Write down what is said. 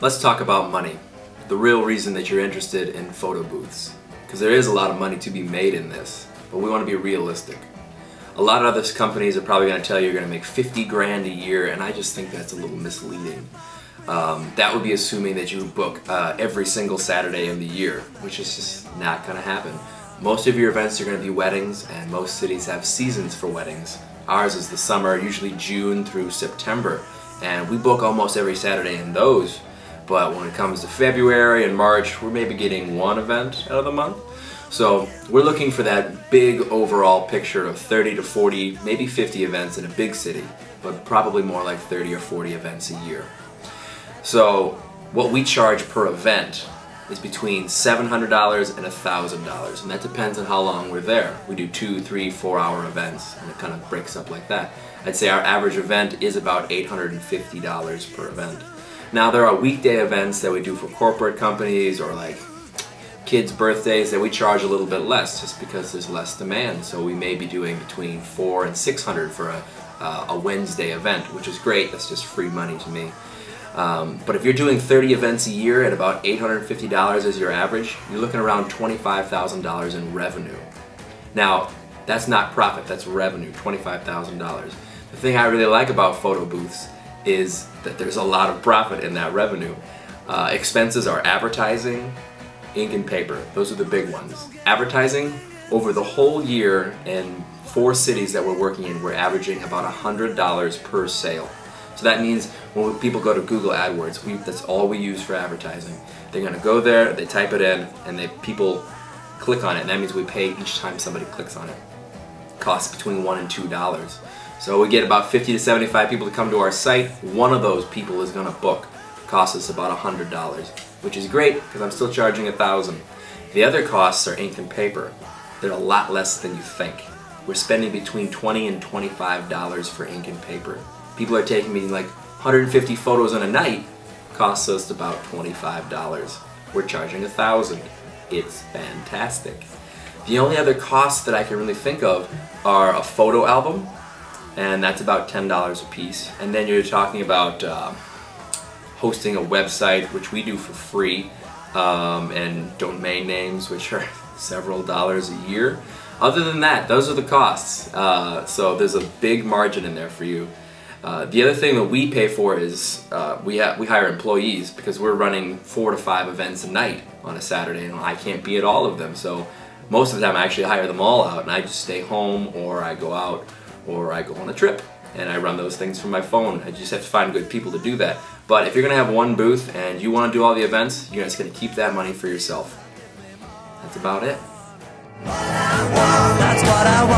Let's talk about money, the real reason that you're interested in photo booths. Because there is a lot of money to be made in this, but we want to be realistic. A lot of other companies are probably going to tell you you're going to make 50 grand a year, and I just think that's a little misleading. That would be assuming that you book every single Saturday of the year, which is just not going to happen. Most of your events are going to be weddings, and most cities have seasons for weddings. Ours is the summer, usually June through September, and we book almost every Saturday in those. But when it comes to February and March, we're maybe getting one event out of the month. So we're looking for that big overall picture of 30 to 40, maybe 50 events in a big city, but probably more like 30 or 40 events a year. So what we charge per event is between $700 and $1,000, and that depends on how long we're there. We do 2, 3, 4 hour events, and it kind of breaks up like that. I'd say our average event is about $850 per event. Now there are weekday events that we do for corporate companies or like kids' birthdays that we charge a little bit less just because there's less demand. So we may be doing between $400 and $600 for a Wednesday event, which is great. That's just free money to me. But if you're doing 30 events a year at about $850 as your average, you're looking around $25,000 in revenue. Now, that's not profit, that's revenue, $25,000. The thing I really like about photo booths is that there's a lot of profit in that revenue. Expenses are advertising, ink and paper. Those are the big ones. Advertising, over the whole year in 4 cities that we're working in, we're averaging about $100 per sale. So that means when people go to Google AdWords, that's all we use for advertising. They're going to go there, they type it in, and people click on it, and that means we pay each time somebody clicks on it. It costs between $1 and $2. So we get about 50 to 75 people to come to our site. One of those people is going to book. It costs us about $100, which is great because I'm still charging $1,000. The other costs are ink and paper. They're a lot less than you think. We're spending between $20 and $25 for ink and paper. People are taking me like 150 photos in a night. Costs us about $25. We're charging $1,000. It's fantastic. The only other costs that I can really think of are a photo album, and that's about $10 a piece. And then you're talking about hosting a website, which we do for free, and domain names, which are several dollars a year. Other than that, those are the costs. So there's a big margin in there for you. The other thing that we pay for is we hire employees because we're running 4 to 5 events a night on a Saturday, and I can't be at all of them. So most of the time I actually hire them all out, and I just stay home, or I go out, or I go on a trip, and I run those things from my phone. I just have to find good people to do that. But if you're going to have one booth and you want to do all the events, you're just going to keep that money for yourself. That's about it. That's what I want.